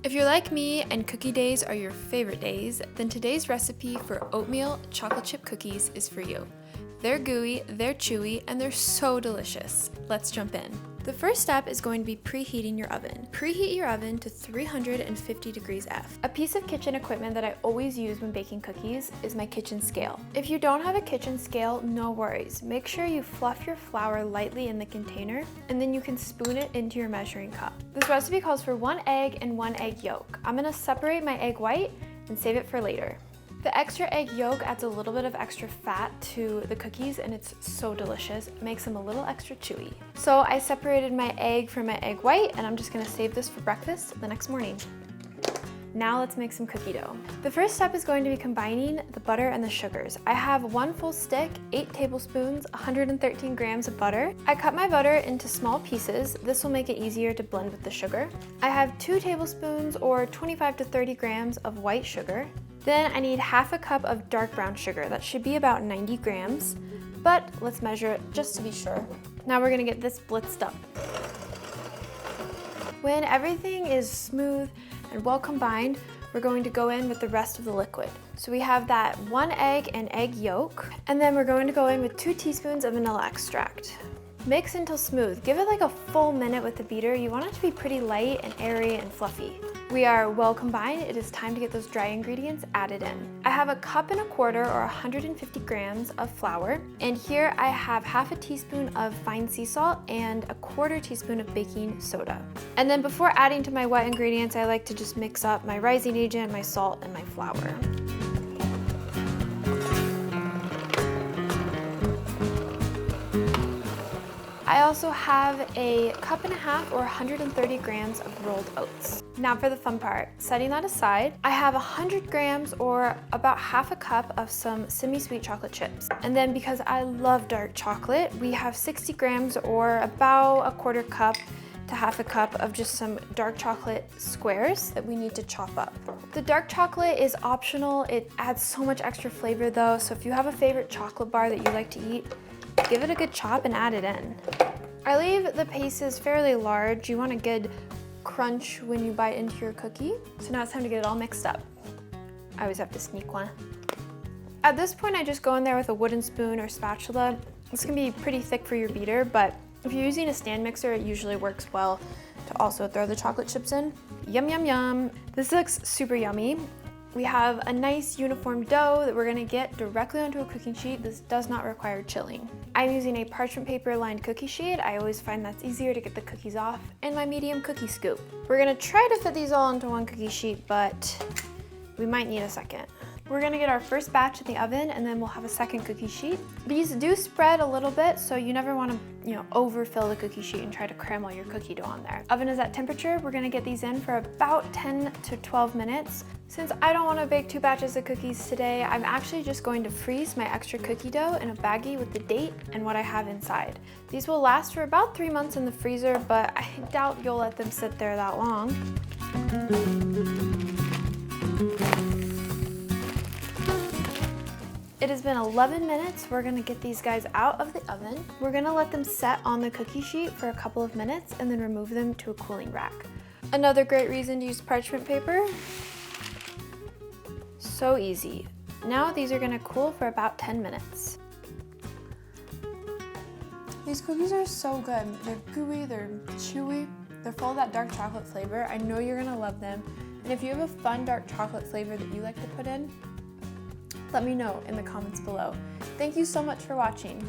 If you're like me and cookie days are your favorite days, then today's recipe for oatmeal chocolate chip cookies is for you. They're gooey, they're chewy, and they're so delicious. Let's jump in. The first step is going to be preheating your oven. Preheat your oven to 350 degrees F. A piece of kitchen equipment that I always use when baking cookies is my kitchen scale. If you don't have a kitchen scale, no worries. Make sure you fluff your flour lightly in the container, and then you can spoon it into your measuring cup. This recipe calls for 1 egg and 1 egg yolk. I'm gonna separate my egg white and save it for later. The extra egg yolk adds a little bit of extra fat to the cookies and it's so delicious. It makes them a little extra chewy. So I separated my egg from my egg white and I'm just gonna save this for breakfast the next morning. Now let's make some cookie dough. The first step is going to be combining the butter and the sugars. I have 1 full stick, 8 tablespoons, 113 grams of butter. I cut my butter into small pieces. This will make it easier to blend with the sugar. I have 2 tablespoons or 25 to 30 grams of white sugar. Then I need half a cup of dark brown sugar. That should be about 90 grams, but let's measure it just to be sure. Now we're gonna get this blitzed up. When everything is smooth and well combined, we're going to go in with the rest of the liquid. So we have that 1 egg and egg yolk, and then we're going to go in with 2 teaspoons of vanilla extract. Mix until smooth. Give it like a full minute with the beater. You want it to be pretty light and airy and fluffy. We are well combined. It is time to get those dry ingredients added in. I have 1.25 cups or 150 grams of flour, and here I have half a teaspoon of fine sea salt and 1/4 teaspoon of baking soda. And then before adding to my wet ingredients, I like to just mix up my rising agent, my salt, and my flour. I also have 1.5 cups or 130 grams of rolled oats. Now for the fun part, setting that aside, I have 100 grams or about half a cup of some semi-sweet chocolate chips. And then because I love dark chocolate, we have 60 grams or about 1/4 cup to half a cup of just some dark chocolate squares that we need to chop up. The dark chocolate is optional. It adds so much extra flavor though, so if you have a favorite chocolate bar that you like to eat, give it a good chop and add it in. I leave the pieces fairly large. You want a good crunch when you bite into your cookie. So now it's time to get it all mixed up. I always have to sneak one. At this point, I just go in there with a wooden spoon or spatula. This can be pretty thick for your beater, but if you're using a stand mixer, it usually works well to also throw the chocolate chips in. Yum, yum, yum. This looks super yummy. We have a nice uniform dough that we're gonna get directly onto a cooking sheet. This does not require chilling. I'm using a parchment paper lined cookie sheet. I always find that's easier to get the cookies off, and my medium cookie scoop. We're gonna try to fit these all into one cookie sheet, but we might need a second. We're gonna get our first batch in the oven and then we'll have a second cookie sheet. These do spread a little bit, so you never wanna overfill the cookie sheet and try to cram all your cookie dough on there. Oven is at temperature. We're gonna get these in for about 10 to 12 minutes. Since I don't wanna bake 2 batches of cookies today, I'm actually just going to freeze my extra cookie dough in a baggie with the date and what I have inside. These will last for about 3 months in the freezer, but I doubt you'll let them sit there that long. It has been 11 minutes. We're gonna get these guys out of the oven. We're gonna let them set on the cookie sheet for a couple of minutes and then remove them to a cooling rack. Another great reason to use parchment paper. So easy. Now these are gonna cool for about 10 minutes. These cookies are so good. They're gooey, they're chewy, they're full of that dark chocolate flavor. I know you're gonna love them. And if you have a fun dark chocolate flavor that you like to put in, let me know in the comments below. Thank you so much for watching.